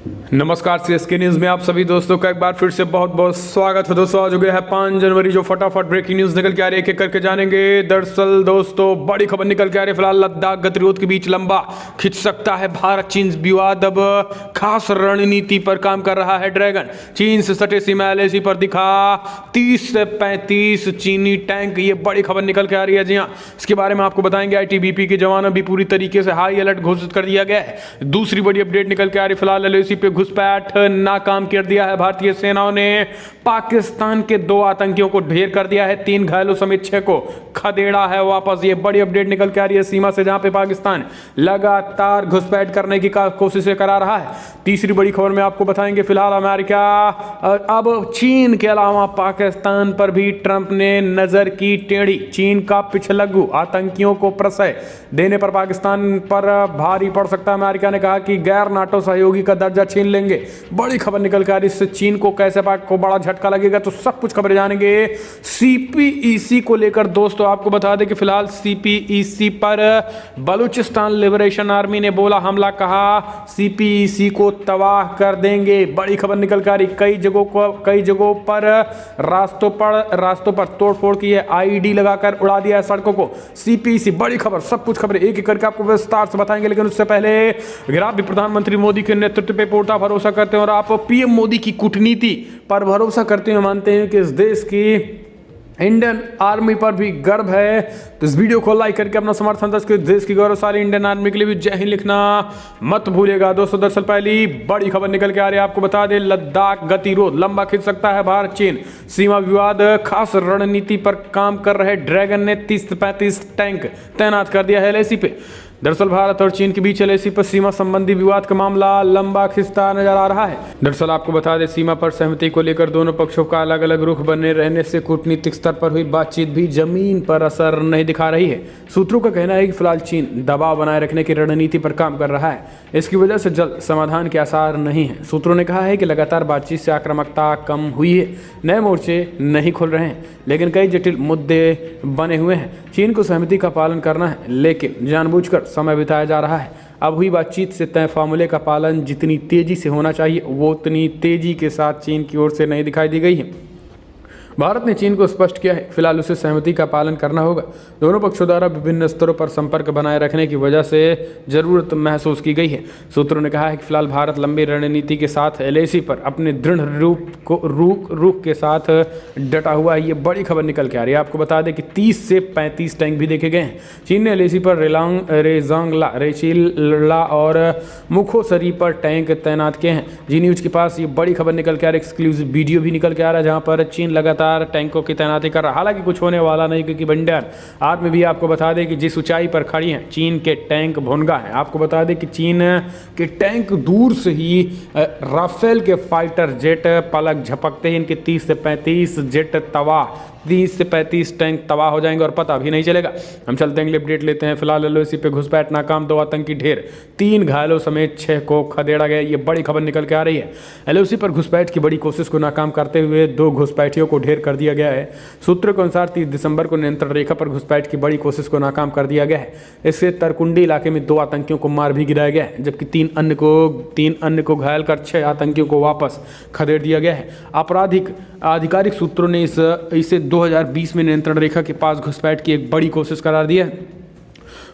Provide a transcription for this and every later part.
नमस्कार, CSK news में आप सभी दोस्तों का एक बार फिर से बहुत बहुत स्वागत है। दोस्तों आज हो गया है 5 जनवरी, जो फटाफट ब्रेकिंग न्यूज निकल के आ रही है, एक एक करके जानेंगे। दरअसल दोस्तों बड़ी खबर निकल के आ रही है। फिलहाल लद्दाख गतिरोध के बीच लंबा खिंच सकता है भारत चीन विवाद, अब खास रणनीति पर काम कर रहा है ड्रैगन। चीन से सटे सीमा एलएसी पर दिखा 30 से 35 चीनी टैंक, ये बड़ी खबर निकल के आ रही है। जी हाँ, इसके बारे में आपको बताएंगे। आईटीबीपी के जवानों भी पूरी तरीके से हाई अलर्ट घोषित कर दिया गया है। दूसरी बड़ी अपडेट निकल के आ रही है। फिलहाल एलएसी पे घुसपैठ नाकाम कर दिया है भारतीय सेनाओं ने। पाकिस्तान के 2 आतंकियों को ढेर कर दिया है, 3 घायलों समेत 6 को खदेड़ा है वापस। ये बड़ी अपडेट निकल के आ रही है सीमा से, जहां पे पाकिस्तान लगातार घुसपैठ करने की कोशिशें करा रहा है। तीसरी बड़ी खबर में आपको बताएंगे। फिलहाल अमेरिका अब चीन के अलावा पाकिस्तान पर भी ट्रंप ने नजर की टेढ़ी। चीन का पिछलग्गू आतंकियों को प्रश्रय देने पर पाकिस्तान पर भारी पड़ सकता है। अमेरिका ने कहा कि गैर नाटो सहयोगी का दर्जा छीन लेंगे। बड़ी खबर निकल कर आ रही है। इससे चीन को कैसे पाक को बड़ा झटका लगेगा, तो सब कुछ खबरें जानेंगे। सीपीईसी को लेकर दोस्तों आपको बता दें कि फिलहाल सीपीईसी पर बलूचिस्तान लिबरेशन आर्मी ने बोला हमला, कहा सीपीईसी को तबाह कर देंगे। बड़ी खबर निकल कर आ रही। कई जगहों पर रास्तों पर तोड़फोड़ की है, आईडी लगाकर उड़ा दिया है सड़कों को सीपीईसी। बड़ी खबर, सब कुछ खबरें एक एक करके आपको विस्तार से बताएंगे। लेकिन उससे पहले अगर आप भी प्रधानमंत्री मोदी के नेतृत्व पे पूरा भरोसा करते हैं और आप पीएम मोदी की कूटनीति पर भरोसा करते हुए मानते हैं कि इस देश की इंडियन आर्मी पर भी गर्व है, तो इस वीडियो को लाइक करके अपना समर्थन देश की गौरवशाली इंडियन आर्मी के लिए भी जय हिंद लिखना मत भूलिएगा। दोस्तों दरअसल पहली बड़ी खबर निकल के आ रही है, आपको बता दें लद्दाख गतिरोध लंबा खिंच सकता है भारत चीन सीमा विवाद। खास रणनीति पर काम कर रहे ड्रैगन ने 30 से 35 टैंक तैनात कर दिया है एलएसी पे। दरअसल भारत और चीन के बीच एलएसी पर सीमा संबंधी विवाद का मामला लंबा खिंचता नजर आ रहा है। दरअसल आपको बता दें सीमा पर सहमति को लेकर दोनों पक्षों का अलग अलग रुख बने रहने से कूटनीतिक स्तर पर हुई बातचीत भी जमीन पर असर नहीं दिखा रही है। सूत्रों का कहना है कि फिलहाल चीन दबाव बनाए रखने की रणनीति पर काम कर रहा है, इसकी वजह से जल्द समाधान के आसार नहीं है। सूत्रों ने कहा है कि लगातार बातचीत से आक्रामकता कम हुई है, नए मोर्चे नहीं खुल रहे हैं, लेकिन कई जटिल मुद्दे बने हुए हैं। चीन को सहमति का पालन करना है, लेकिन जानबूझकर समय बिताया जा रहा है। अब हुई बातचीत से तय फार्मूले का पालन जितनी तेजी से होना चाहिए वो उतनी तेजी के साथ चीन की ओर से नहीं दिखाई दी गई है। भारत ने चीन को स्पष्ट किया है फिलहाल उसे सहमति का पालन करना होगा। दोनों पक्षों द्वारा विभिन्न स्तरों पर संपर्क बनाए रखने की वजह से जरूरत महसूस की गई है। सूत्रों ने कहा है कि फिलहाल भारत लंबी रणनीति के साथ एलएसी पर अपने दृढ़ रुख के साथ डटा हुआ है। ये बड़ी खबर निकल के आ रही है। आपको बता दें कि 30 से 35 टैंक भी देखे गए हैं। चीन ने एलएसी पर रेजांगला, रेचिला और मुखोसरी पर टैंक तैनात किए हैं। जी न्यूज के पास ये बड़ी खबर निकल के आ रही है। एक्सक्लूसिव वीडियो भी निकल के आ रहा है जहाँ पर चीन लगातार टैंकों की तैनाती कर रहा। हालांकि कुछ होने वाला नहीं, क्योंकि इंडियन आर्मी भी आपको बता दें कि जिस ऊंचाई पर खड़ी है चीन के टैंक भुनगा है। आपको बता दें कि चीन के टैंक दूर से ही राफेल के फाइटर जेट पलक झपकते ही इनके 30 से 35 जेट तबाह, 30 से 35 टैंक तबाह हो जाएंगे और पता भी नहीं चलेगा। हम चलते हैं अपडेट लेते हैं। फिलहाल एलओसी पे घुसपैठ नाकाम, 2 आतंकी ढेर, 3 घायलों समेत 6 को खदेड़ा गया। ये बड़ी खबर निकल के आ रही है। एलओसी पर घुसपैठ की बड़ी कोशिश को नाकाम करते हुए 2 घुसपैठियों को ढेर कर दिया गया है। सूत्रों के अनुसार 30 दिसंबर को नियंत्रण रेखा पर घुसपैठ की बड़ी कोशिश को नाकाम कर दिया गया है। इससे तरकुंडी इलाके में 2 आतंकियों को मार भी गिराया गया है, जबकि 3 अन्य को घायल कर 6 आतंकियों को वापस खदेड़ दिया गया है। आधिकारिक सूत्रों ने इसे 2020 में नियंत्रण रेखा के पास घुसपैठ की एक बड़ी कोशिश करार दिया है।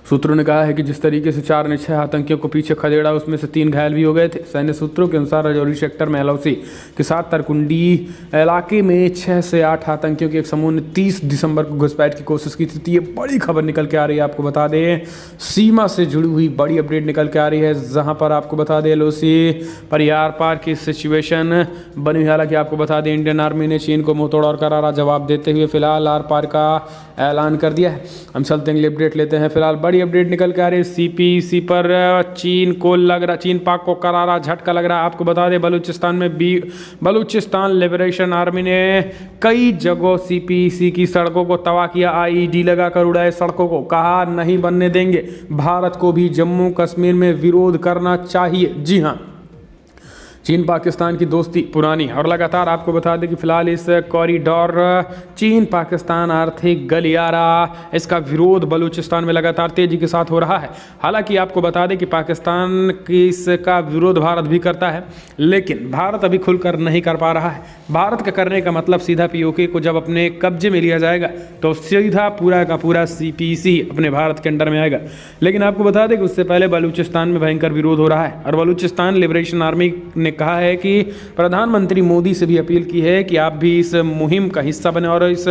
सूत्रों ने कहा है कि जिस तरीके से 4 ने 6 आतंकियों को पीछे खदेड़ा, उसमें से 3 घायल भी हो गए थे। सैन्य सूत्रों के अनुसार राजौरी सेक्टर में एलओसी के साथ तरकुंडी इलाके में 6 से 8 आतंकियों के एक समूह ने 30 दिसंबर को घुसपैठ की कोशिश की थी। तो ये बड़ी खबर निकल के आ रही है। आपको बता दें सीमा से जुड़ी हुई बड़ी अपडेट निकल के आ रही है, जहाँ पर आपको बता दें एलओसी पर यार पार की सिचुएशन बनी हुई। हालांकि आपको बता दें इंडियन आर्मी ने चीन को मुंहतोड़ और करारा जवाब देते हुए फिलहाल आर पार का ऐलान कर दिया है। हम चलते हैं अपडेट लेते हैं। फिलहाल बड़ी अपडेट निकल के आ रही है। सीपीईसी पर चीन पाक को करारा झटका लग रहा है। आपको बता दें बलूचिस्तान लिबरेशन आर्मी ने कई जगहों सीपीईसी की सड़कों को तबाह किया, आईईडी लगाकर उड़ाए सड़कों को, कहा नहीं बनने देंगे, भारत को भी जम्मू कश्मीर में विरोध करना चाहिए। जी हाँ, चीन पाकिस्तान की दोस्ती पुरानी और लगातार आपको बता दें कि फिलहाल इस कॉरिडोर चीन पाकिस्तान आर्थिक गलियारा इसका विरोध बलूचिस्तान में लगातार तेजी के साथ हो रहा है। हालांकि आपको बता दें कि पाकिस्तान की इसका विरोध भारत भी करता है, लेकिन भारत अभी खुलकर नहीं कर पा रहा है। भारत का करने का मतलब सीधा पीओके को जब अपने कब्जे में लिया जाएगा तो सीधा पूरा का पूरा सीपीसी अपने भारत के अंडर में आएगा। लेकिन आपको बता दें कि उससे पहले बलूचिस्तान में भयंकर विरोध हो रहा है और बलूचिस्तान लिबरेशन आर्मी ने कहा है कि प्रधानमंत्री मोदी से भी अपील की है कि आप भी इस मुहिम का हिस्सा बने और इस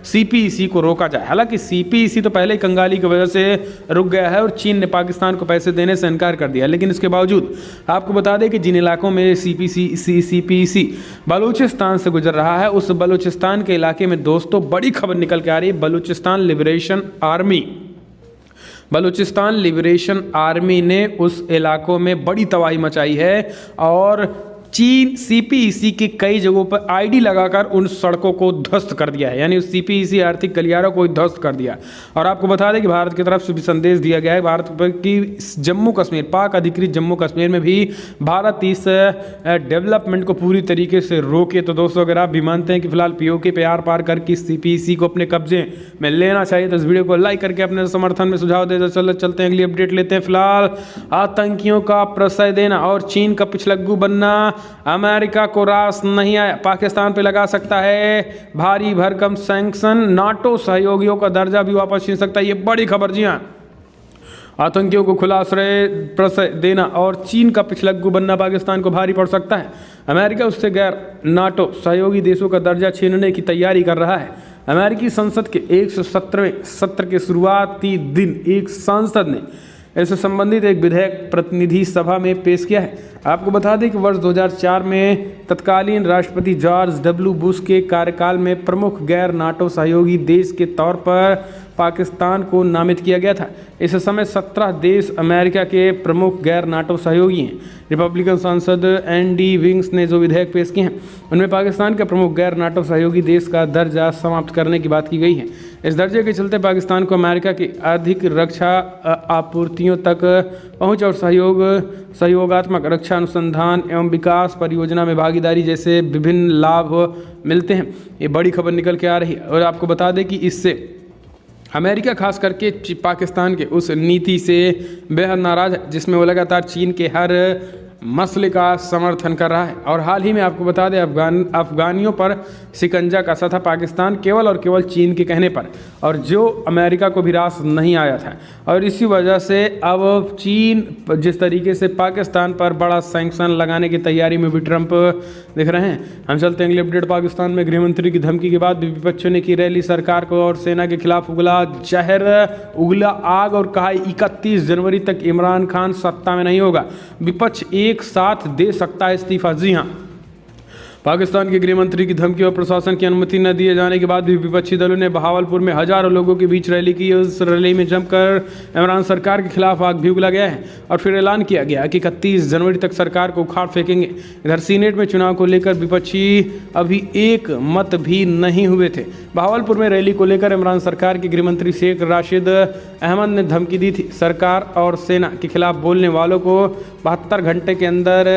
सीपीसी को रोका जाए। हालांकि सीपीसी तो पहले ही कंगाली की वजह से रुक गया है और चीन ने पाकिस्तान को पैसे देने से इनकार कर दिया, लेकिन इसके बावजूद आपको बता दें कि जिन इलाकों में सीपीसी बलूचिस्तान से गुजर रहा है उस बलूचिस्तान के इलाके में दोस्तों बड़ी खबर निकल के आ रही है। बलूचिस्तान लिबरेशन आर्मी ने उस इलाकों में बड़ी तबाही मचाई है और चीन सीपीईसी की कई जगहों पर आईडी लगाकर उन सड़कों को ध्वस्त कर दिया है, यानी उस सीपीईसी आर्थिक गलियारों को ध्वस्त कर दिया। और आपको बता दें कि भारत की तरफ से भी संदेश दिया गया है भारत पर कि जम्मू कश्मीर पाक अधिकृत जम्मू कश्मीर में भी भारत इस डेवलपमेंट को पूरी तरीके से रोके। तो दोस्तों अगर आप भी मानते हैं कि फिलहाल पीओके पे आर पार करके सीपीईसी को अपने कब्जे में लेना चाहिए तो इस वीडियो को लाइक करके अपने समर्थन में सुझाव दे। चलते हैं अगली अपडेट लेते हैं। फिलहाल आतंकियों का प्रश्रय देना और चीन का पिछलग्गू बनना अमेरिका को रास नहीं आया, पाकिस्तान पे लगा सकता है भारी भरकम सैंक्शन, नाटो सहयोगियों का दर्जा भी वापस छीन सकता है। ये बड़ी खबर। जी हाँ, आतंकियों को खुला आश्रय प्रश्रय देना और चीन का पिछलग्गू बनना पाकिस्तान को भारी पड़ सकता है। अमेरिका उससे गैर नाटो सहयोगी देशों का दर्जा छीनने की तैयारी कर रहा है। अमेरिकी संसद के 117वें सत्र के शुरुआती दिन एक सांसद ने इससे संबंधित एक विधेयक प्रतिनिधि सभा में पेश किया है। आपको बता दें कि वर्ष 2004 में तत्कालीन राष्ट्रपति जॉर्ज डब्ल्यू बुश के कार्यकाल में प्रमुख गैर नाटो सहयोगी देश के तौर पर पाकिस्तान को नामित किया गया था। इस समय 17 देश अमेरिका के प्रमुख गैर नाटो सहयोगी हैं। रिपब्लिकन सांसद एंडी विंग्स ने जो विधेयक पेश किए हैं उनमें पाकिस्तान के प्रमुख गैर नाटो सहयोगी देश का दर्जा समाप्त करने की बात की गई है। इस दर्जे के चलते पाकिस्तान को अमेरिका की अधिक रक्षा आपूर्तियों तक पहुंच और सहयोगात्मक रक्षा अनुसंधान एवं विकास परियोजना में भागीदारी जैसे विभिन्न लाभ मिलते हैं। ये बड़ी खबर निकल के आ रही है और आपको बता दें कि इससे अमेरिका खास करके पाकिस्तान के उस नीति से बेहद नाराज़ है जिसमें वो लगातार चीन के हर मसले का समर्थन कर रहा है। और हाल ही में आपको बता दें अफगानियों पर शिकंजा कसा था पाकिस्तान केवल और केवल चीन के कहने पर, और जो अमेरिका को भी रास नहीं आया था। और इसी वजह से अब चीन जिस तरीके से पाकिस्तान पर बड़ा सैंक्शन लगाने की तैयारी में भी ट्रंप दिख रहे हैं। हम चलते हैं अगली अपडेट। पाकिस्तान में गृहमंत्री की धमकी के बाद विपक्षियों ने की रैली सरकार को और सेना के खिलाफ उगला आग और कहा 31 जनवरी तक इमरान खान सत्ता में नहीं होगा, विपक्ष एक साथ दे सकता है इस्तीफा। जी हाँ, पाकिस्तान के गृहमंत्री की धमकी और प्रशासन की अनुमति न दिए जाने के बाद भी विपक्षी दलों ने बहावलपुर में हजारों लोगों के बीच रैली की। उस रैली में जमकर इमरान सरकार के खिलाफ आग भी उगला गया है और फिर ऐलान किया गया कि 31 जनवरी तक सरकार को उखाड़ फेंकेंगे। इधर सीनेट में चुनाव को लेकर विपक्षी अभी एक मत भी नहीं हुए थे। बहावलपुर में रैली को लेकर इमरान सरकार के गृहमंत्री शेख राशिद अहमद ने धमकी दी थी। सरकार और सेना के खिलाफ बोलने वालों को 72 घंटे के अंदर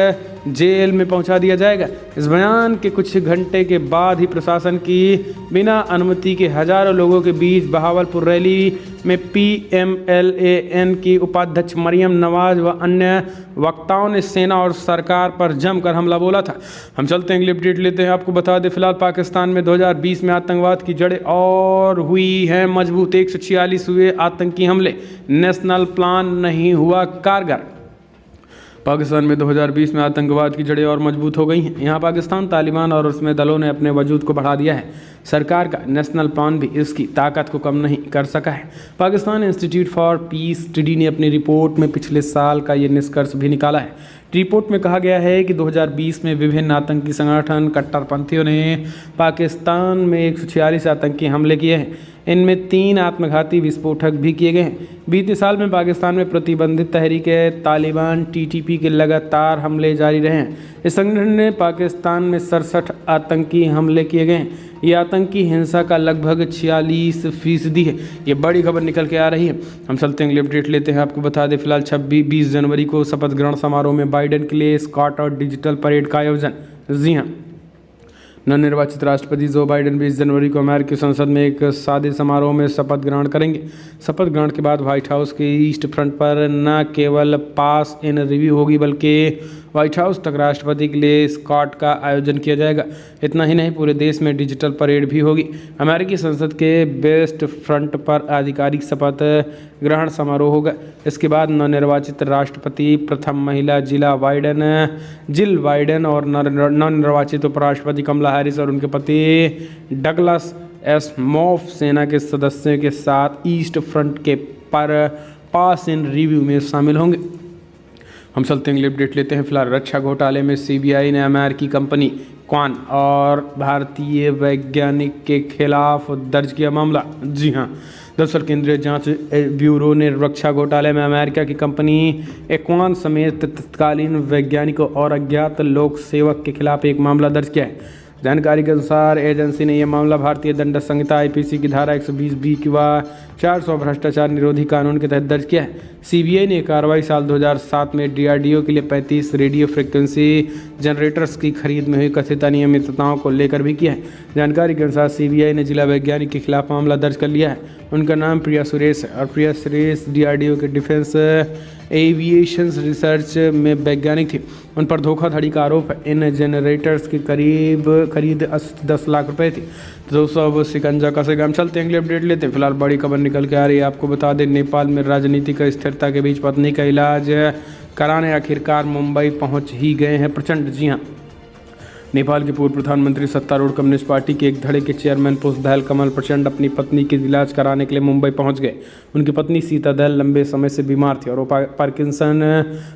जेल में पहुंचा दिया जाएगा। इस बयान के कुछ घंटे के बाद ही प्रशासन की बिना अनुमति के हजारों लोगों के बीच बहावलपुर रैली में PMLAN की उपाध्यक्ष मरियम नवाज व अन्य वक्ताओं ने सेना और सरकार पर जमकर हमला बोला था। हम चलते हैं अगली अपडेट लेते हैं। आपको बता दें फिलहाल पाकिस्तान में 2020 में आतंकवाद की जड़ें और हुई हैं मजबूत। 146 हुए आतंकी हमले, नेशनल प्लान नहीं हुआ कारगर। पाकिस्तान में 2020 में आतंकवाद की जड़ें और मजबूत हो गई हैं। यहाँ पाकिस्तान तालिबान और उसमें दलों ने अपने वजूद को बढ़ा दिया है। सरकार का नेशनल प्लान भी इसकी ताकत को कम नहीं कर सका है। Pakistan institute for piece study ने अपनी रिपोर्ट में पिछले साल का ये निष्कर्ष भी निकाला है। रिपोर्ट में कहा गया है कि 2020 में विभिन्न आतंकी संगठन कट्टरपंथियों ने पाकिस्तान में 146 आतंकी हमले किए हैं। इनमें 3 आत्मघाती विस्फोटक भी किए गए हैं। बीते साल में पाकिस्तान में प्रतिबंधित तहरीक तालिबान TTP के लगातार हमले जारी रहे हैं। इस संगठन ने पाकिस्तान में 67 आतंकी हमले किए गए हैं। ये आतंकी हिंसा का लगभग 46% है। ये बड़ी खबर निकल के आ रही है। हम चलते हैं अगली अपडेट लेते हैं। आपको बता दें फिलहाल 20 जनवरी को शपथ ग्रहण समारोह में बाइडेन के लिए स्कॉट और डिजिटल परेड का आयोजन। जी हाँ, नवनिर्वाचित राष्ट्रपति जो बाइडेन 20 जनवरी को अमेरिकी संसद में एक सादे समारोह में शपथ ग्रहण करेंगे। शपथ ग्रहण के बाद व्हाइट हाउस के ईस्ट फ्रंट पर न केवल पास इन रिव्यू होगी बल्कि व्हाइट हाउस तक राष्ट्रपति के लिए स्कॉट का आयोजन किया जाएगा। इतना ही नहीं, पूरे देश में डिजिटल परेड भी होगी। अमेरिकी संसद के वेस्ट फ्रंट पर आधिकारिक शपथ ग्रहण समारोह होगा। इसके बाद नवनिर्वाचित राष्ट्रपति प्रथम महिला जिल बाइडेन और नवनिर्वाचित उपराष्ट्रपति कमला हैरिस और उनके पति डगलस एस मोफ सेना के सदस्यों के साथ ईस्ट फ्रंट के पर पास इन रिव्यू में शामिल होंगे। हम चलते हैं अगली अपडेट लेते हैं। फिलहाल रक्षा घोटाले में सीबीआई ने अमेरिकी कंपनी क्वान और भारतीय वैज्ञानिक के खिलाफ दर्ज किया मामला। जी हाँ, दरअसल केंद्रीय जांच ब्यूरो ने रक्षा घोटाले में अमेरिका की कंपनी एक्वान समेत तत्कालीन वैज्ञानिकों और अज्ञात लोक सेवक के खिलाफ एक मामला दर्ज किया है। जानकारी के अनुसार एजेंसी ने यह मामला भारतीय दंड संहिता आईपीसी की धारा 120 की व 400 भ्रष्टाचार निरोधी कानून के तहत दर्ज किया है। सीबीआई ने कार्रवाई साल 2007 में डीआरडीओ के लिए 35 रेडियो फ्रिक्वेंसी जनरेटर्स की खरीद में हुई कथित अनियमितताओं को लेकर भी किया है। जानकारी के अनुसार सीबीआई ने जिला वैज्ञानिक के खिलाफ मामला दर्ज कर लिया है। उनका नाम प्रिया सुरेश है और प्रिया सुरेश डीआरडीओ के डिफेंस एविएशन रिसर्च में वैज्ञानिक थी। उन पर धोखाधड़ी का आरोप है। इन जनरेटर्स की खरीद 10 लाख रुपए थी। तो दोस्तों अब शिकंजा कसेगा। हम चलते हैं अगले अपडेट लेते हैं। फिलहाल बड़ी खबर निकल के आ रही है। आपको बता दें नेपाल में राजनीतिक स्थिरता के बीच पत्नी का इलाज कराने आखिरकार मुंबई पहुंच ही गए हैं प्रचंड। जी हाँ, नेपाल के पूर्व प्रधानमंत्री सत्तारूढ़ कम्युनिस्ट पार्टी के एक धड़े के चेयरमैन पुष्पदहल कमल प्रचंड अपनी पत्नी के इलाज कराने के लिए मुंबई पहुंच गए। उनकी पत्नी सीता दहल लंबे समय से बीमार थी और वो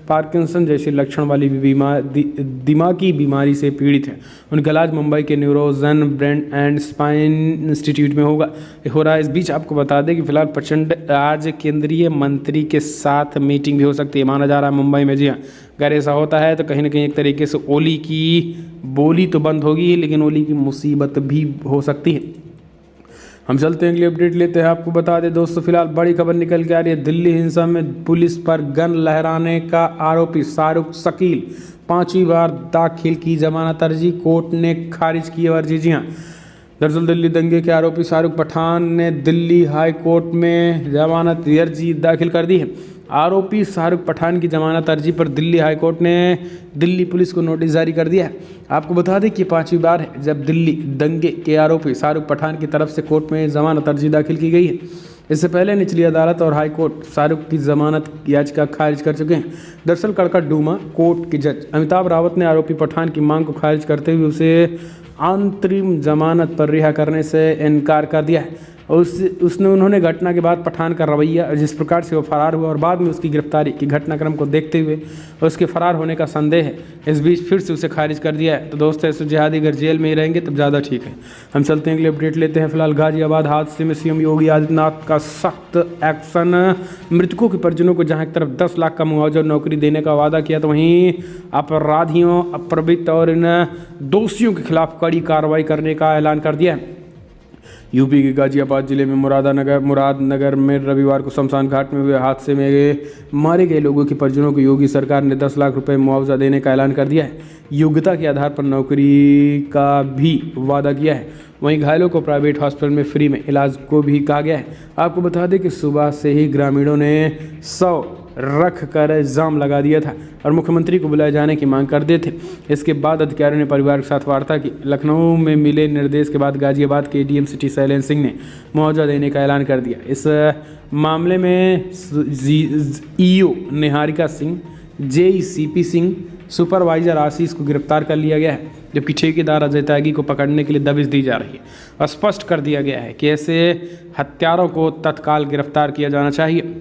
पार्किंसन जैसे लक्षण वाली दिमागी बीमारी से पीड़ित है। उनका इलाज मुंबई के न्यूरोजन ब्रेन एंड स्पाइन इंस्टीट्यूट में हो रहा है। इस बीच आपको बता दें कि फिलहाल प्रचंड आज केंद्रीय मंत्री के साथ मीटिंग भी हो सकती है, माना जा रहा है मुंबई में। जी हाँ, अगर ऐसा होता है तो कहीं ना कहीं एक तरीके से ओली की बोली तो बंद होगी, लेकिन ओली की मुसीबत भी हो सकती है। हम चलते हैं अगली अपडेट लेते हैं। आपको बता दें दोस्तों फिलहाल बड़ी खबर निकल के आ रही है। दिल्ली हिंसा में पुलिस पर गन लहराने का आरोपी शाहरुख शकील 5वीं बार दाखिल की जमानत अर्जी, कोर्ट ने खारिज की अर्जी। जी हाँ, दरअसल दिल्ली दंगे के आरोपी शाहरुख पठान ने दिल्ली हाई कोर्ट में जमानत अर्जी दाखिल कर दी है। आरोपी शाहरुख पठान की जमानत अर्जी पर दिल्ली हाई कोर्ट ने दिल्ली पुलिस को नोटिस जारी कर दिया है। आपको बता दें कि 5वीं बार है जब दिल्ली दंगे के आरोपी शाहरुख पठान की तरफ से कोर्ट में जमानत अर्जी दाखिल की गई है। इससे पहले निचली अदालत और हाई कोर्ट शाहरुख की जमानत याचिका खारिज कर चुके हैं। दरअसल कड़कड़डूमा कोर्ट के जज अमिताभ रावत ने आरोपी पठान की मांग को खारिज करते हुए उसे अंतरिम जमानत पर रिहा करने से इनकार कर दिया है। और उन्होंने घटना के बाद पठान का रवैया, जिस प्रकार से वो फरार हुआ और बाद में उसकी गिरफ्तारी की घटनाक्रम को देखते हुए उसके फरार होने का संदेह है, इस बीच फिर से उसे खारिज कर दिया है। तो दोस्तों ऐसे जिहादी अगर जेल में ही रहेंगे तब ज़्यादा ठीक है। हम चलते हैं अगले अपडेट लेते हैं। फिलहाल गाजियाबाद हादसे में सीएम योगी आदित्यनाथ का सख्त एक्शन। मृतकों के परिजनों को जहाँ एक तरफ 10 लाख का मुआवजा और नौकरी देने का वादा किया, तो वहीं अपराधियों, अप्रवृत्त और इन दोषियों के खिलाफ कड़ी कार्रवाई करने का ऐलान कर दिया है। यूपी के गाजियाबाद जिले में मुरादनगर में रविवार को शमशान घाट में हुए हादसे में मारे गए लोगों के परिजनों को योगी सरकार ने 10 लाख रुपए मुआवजा देने का ऐलान कर दिया है। योग्यता के आधार पर नौकरी का भी वादा किया है। वहीं घायलों को प्राइवेट हॉस्पिटल में फ्री में इलाज को भी कहा गया है। आपको बता दें कि सुबह से ही ग्रामीणों ने 100 रख कर इल्ज़ाम लगा दिया था और मुख्यमंत्री को बुलाए जाने की मांग कर दिए थे। इसके बाद अधिकारियों ने परिवार के साथ वार्ता की। लखनऊ में मिले निर्देश के बाद गाजियाबाद के एडीएम सिटी शैलेंद्र सिंह ने मुआवजा देने का ऐलान कर दिया। इस मामले में ईओ निहारिका सिंह, जेईसीपी सिंह, सुपरवाइजर आशीष को गिरफ्तार कर लिया गया है, जबकि ठेकेदार अजय त्यागी को पकड़ने के लिए दबिश दी जा रही है। स्पष्ट कर दिया गया है कि ऐसे हत्यारों को तत्काल गिरफ्तार किया जाना चाहिए।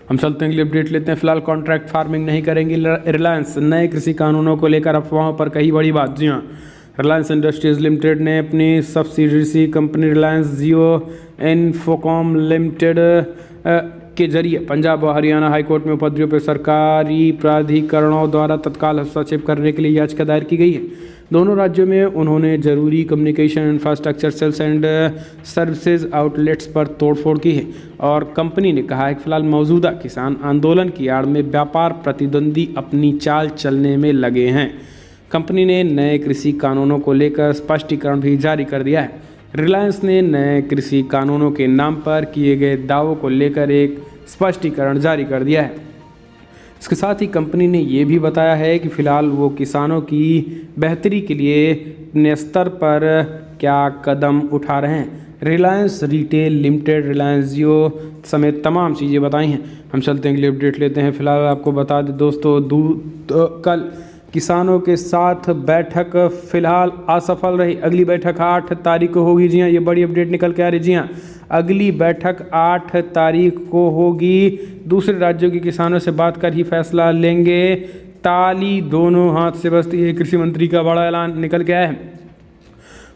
हम चलते हैं अगली अपडेट लेते हैं। फिलहाल कॉन्ट्रैक्ट फार्मिंग नहीं करेंगी रिलायंस। नए कृषि कानूनों को लेकर अफवाहों पर कही बड़ी बात। जी हाँ, रिलायंस इंडस्ट्रीज लिमिटेड ने अपनी सब्सिडरी कंपनी रिलायंस जियो इन्फोकॉम लिमिटेड के जरिए पंजाब व हरियाणा हाईकोर्ट में उपद्रवियों पर सरकारी प्राधिकरणों द्वारा तत्काल हस्तक्षेप करने के लिए याचिका दायर की गई है। दोनों राज्यों में उन्होंने जरूरी communication infrastructure sales and services outlets पर तोड़फोड़ की है और कंपनी ने कहा है कि फिलहाल मौजूदा किसान आंदोलन की आड़ में व्यापार प्रतिद्वंदी अपनी चाल चलने में लगे हैं। कंपनी ने नए कृषि कानूनों को लेकर स्पष्टीकरण भी जारी कर दिया है। रिलायंस ने नए कृषि कानूनों के नाम पर किए गए दावों को लेकर एक स्पष्टीकरण जारी कर दिया है। इसके साथ ही कंपनी ने ये भी बताया है कि फिलहाल वो किसानों की बेहतरी के लिए अपने स्तर पर क्या कदम उठा रहे हैं। रिलायंस रिटेल लिमिटेड, रिलायंस जियो समेत तमाम चीज़ें बताई हैं। हम चलते हैं अगली अपडेट लेते हैं। फिलहाल आपको बता दें दोस्तों, कल किसानों के साथ बैठक फिलहाल असफल रही। अगली बैठक 8 तारीख को होगी। जी हाँ, ये बड़ी अपडेट निकल के आ रही। जी हाँ, अगली बैठक 8 तारीख को होगी। दूसरे राज्यों के किसानों से बात कर ही फैसला लेंगे। ताली दोनों हाथ से बजती है, कृषि मंत्री का बड़ा ऐलान निकल के आया है।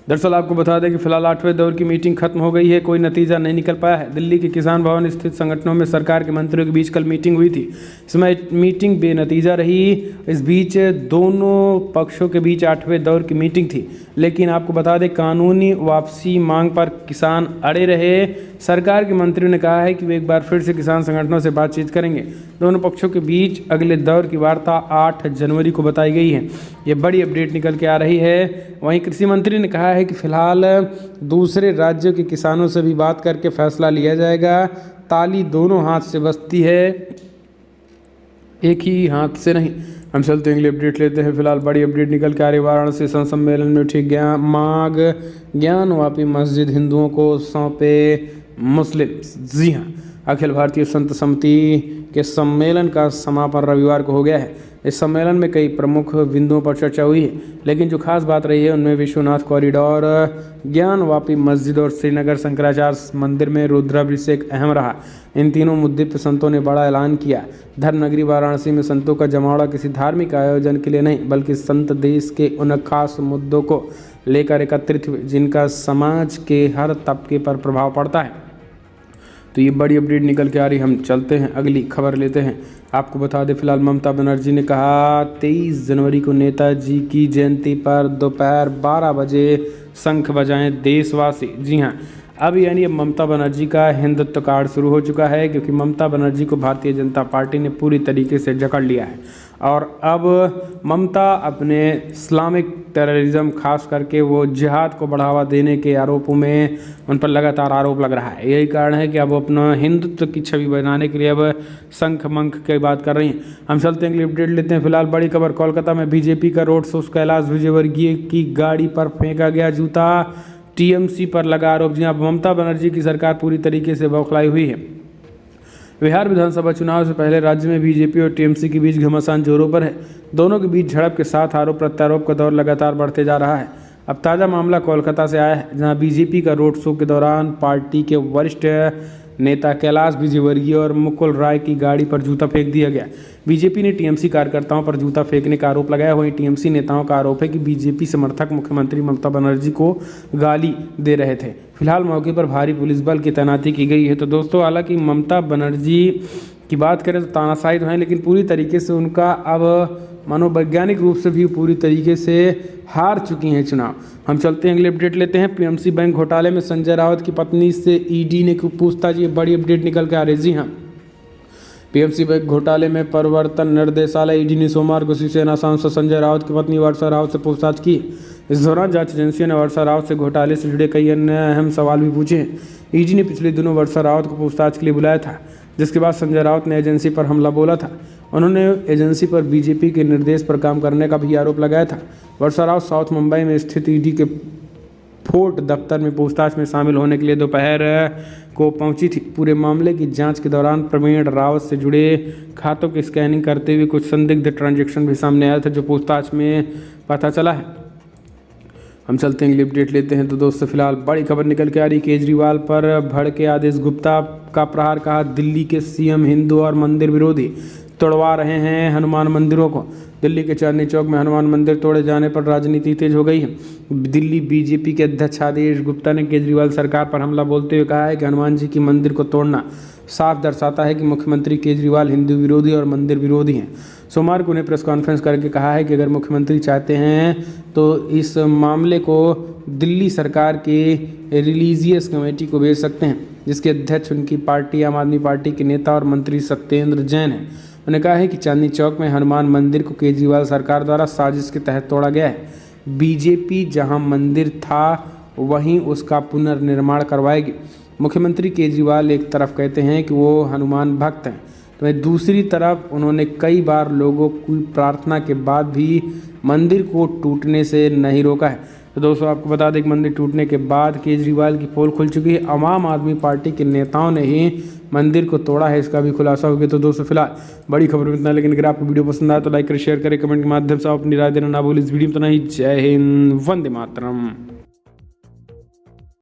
दरअसल आपको बता दें कि फिलहाल 8वें दौर की मीटिंग खत्म हो गई है, कोई नतीजा नहीं निकल पाया है। दिल्ली के किसान भवन स्थित संगठनों में सरकार के मंत्रियों के बीच कल मीटिंग हुई थी। इसमें मीटिंग बेनतीजा रही। इस बीच दोनों पक्षों के बीच 8वें दौर की मीटिंग थी, लेकिन आपको बता दें कानूनी वापसी मांग पर किसान अड़े रहे। सरकार के मंत्रियों ने कहा है कि वे एक बार फिर से किसान संगठनों से बातचीत करेंगे। दोनों पक्षों के बीच अगले दौर की वार्ता 8 जनवरी को बताई गई है। ये बड़ी अपडेट निकल के आ रही है। वहीं कृषि मंत्री ने कहा है कि फिलहाल दूसरे राज्यों के किसानों से भी बात करके फैसला लिया जाएगा। ताली दोनों हाथ से बजती है, एक ही हाथ से नहीं। हम चलते हैं अगली अपडेट लेते हैं। फिलहाल बड़ी अपडेट निकल के आ रही। वाराणसी संत सम्मेलन में उठी ज्ञानवापी मस्जिद हिंदुओं को सौंपे मुस्लिम। जी हाँ, अखिल भारतीय संत समिति के सम्मेलन का समापन रविवार को हो गया है। इस सम्मेलन में कई प्रमुख बिंदुओं पर चर्चा हुई है, लेकिन जो खास बात रही है उनमें विश्वनाथ कॉरिडोर, ज्ञानवापी मस्जिद और श्रीनगर शंकराचार्य मंदिर में रुद्राभिषेक अहम रहा। इन तीनों मुद्दे पर संतों ने बड़ा ऐलान किया। धर्म नगरी वाराणसी में संतों का जमावड़ा किसी धार्मिक आयोजन के लिए नहीं, बल्कि संत देश के उन खास मुद्दों को लेकर एकत्रित हुए जिनका समाज के हर तबके पर प्रभाव पड़ता है। तो ये बड़ी अपडेट निकल के आ रही। हम चलते हैं अगली खबर लेते हैं। आपको बता दें फिलहाल ममता बनर्जी ने कहा 23 जनवरी को नेताजी की जयंती पर दोपहर 12 बजे शंख बजाएं देशवासी। जी हाँ, अब यानी अब ममता बनर्जी का हिंदुत्व कार्ड शुरू हो चुका है, क्योंकि ममता बनर्जी को भारतीय जनता पार्टी ने पूरी तरीके से जकड़ लिया है और अब ममता अपने इस्लामिक टेररिज्म खास करके वो जिहाद को बढ़ावा देने के आरोपों में उन पर लगातार आरोप लग रहा है। यही कारण है कि अब अपना हिंदुत्व की छवि बनाने के लिए अब शंख मंख की बात कर रही हैं। हम चलते हैं अगली अपडेट लेते हैं। फिलहाल बड़ी खबर, कोलकाता में बीजेपी का रोड शो, कैलाश विजयवर्गीय की गाड़ी पर फेंका गया जूता, टीएमसी पर लगा आरोप। जी अब ममता बनर्जी की सरकार पूरी तरीके से बौखलाई हुई है। बिहार विधानसभा चुनाव से पहले राज्य में बीजेपी और टीएमसी के बीच घमासान जोरों पर है। दोनों के बीच झड़प के साथ आरोप प्रत्यारोप का दौर लगातार बढ़ते जा रहा है। अब ताज़ा मामला कोलकाता से आया है, जहां बीजेपी का रोड शो के दौरान पार्टी के वरिष्ठ नेता कैलाश विजयवर्गीय और मुकुल राय की गाड़ी पर जूता फेंक दिया गया। बीजेपी ने टीएमसी कार्यकर्ताओं पर जूता फेंकने का आरोप लगाया। वहीं टीएमसी नेताओं का आरोप है कि बीजेपी समर्थक मुख्यमंत्री ममता बनर्जी को गाली दे रहे थे। फिलहाल मौके पर भारी पुलिस बल की तैनाती की गई है। तो दोस्तों, हालांकि ममता बनर्जी की बात करें तो तानाशाही तो हैं, लेकिन पूरी तरीके से उनका अब मनोवैज्ञानिक रूप से भी पूरी तरीके से हार चुकी हैं चुनाव। हम चलते हैं अगले अपडेट लेते हैं। पीएमसी बैंक घोटाले में संजय राउत की पत्नी से ईडी ने पूछताछ, ये बड़ी अपडेट निकल के आ रही। जी हाँ, पीएमसी बैंक घोटाले में प्रवर्तन निर्देशालय ईडी ने सोमवार को शिवसेना सांसद संजय राउत की पत्नी वर्षा राउत से पूछताछ की। इस दौरान जांच एजेंसियों ने वर्षा राउत से घोटाले से जुड़े कई अन्य अहम सवाल भी पूछे हैं। ईडी ने पिछले दिनों वर्षा राउत को पूछताछ के लिए बुलाया था, जिसके बाद संजय राउत ने एजेंसी पर हमला बोला था। उन्होंने एजेंसी पर बीजेपी के निर्देश पर काम करने का भी आरोप लगाया था। वर्षा राउत साउथ मुंबई में स्थित ईडी के फोर्ट दफ्तर में पूछताछ में शामिल होने के लिए दोपहर को पहुंची थी। पूरे मामले की जांच के दौरान प्रवीण रावत से जुड़े खातों की स्कैनिंग करते हुए कुछ संदिग्ध ट्रांजैक्शन भी सामने आया था, जो पूछताछ में पता चला है। हम चलते हैं अगली अपडेट लेते हैं। तो दोस्तों, फिलहाल बड़ी खबर निकल के आ रही। केजरीवाल पर भड़के आदेश गुप्ता का प्रहार, कहा दिल्ली के सीएम हिंदू और मंदिर विरोधी। तोड़वा रहे हैं हनुमान मंदिरों को। दिल्ली के चांदनी चौक में हनुमान मंदिर तोड़े जाने पर राजनीति तेज हो गई है। दिल्ली बीजेपी के अध्यक्ष आदेश गुप्ता ने केजरीवाल सरकार पर हमला बोलते हुए कहा है कि हनुमान जी की मंदिर को तोड़ना साफ दर्शाता है कि मुख्यमंत्री केजरीवाल हिंदू विरोधी और मंदिर विरोधी हैं। सोमवार को उन्हें प्रेस कॉन्फ्रेंस करके कहा है कि अगर मुख्यमंत्री चाहते हैं तो इस मामले को दिल्ली सरकार के रिलीजियस कमेटी को भेज सकते हैं, जिसके अध्यक्ष उनकी पार्टी आम आदमी पार्टी के नेता और मंत्री सत्येंद्र जैन हैं। उन्होंने कहा है कि चांदनी चौक में हनुमान मंदिर को केजरीवाल सरकार द्वारा साजिश के तहत तोड़ा गया है। बीजेपी जहां मंदिर था वहीं उसका पुनर्निर्माण करवाएगी। मुख्यमंत्री केजरीवाल एक तरफ कहते हैं कि वो हनुमान भक्त हैं, तो वहीं दूसरी तरफ उन्होंने कई बार लोगों की प्रार्थना के बाद भी मंदिर को टूटने से नहीं रोका है। तो दोस्तों आपको बता दें कि मंदिर टूटने के बाद केजरीवाल की पोल खुल चुकी है। आम आदमी पार्टी के नेताओं ने ही मंदिर को तोड़ा है, इसका भी खुलासा हो गया। तो दोस्तों फिलहाल बड़ी खबर में इतना, लेकिन अगर आपको वीडियो पसंद आए तो लाइक करें, शेयर करें, कमेंट के माध्यम से आप अपनी राय देना ना भूलें। इस वीडियो में तो नहीं। जय हिंद, वंदे मातरम।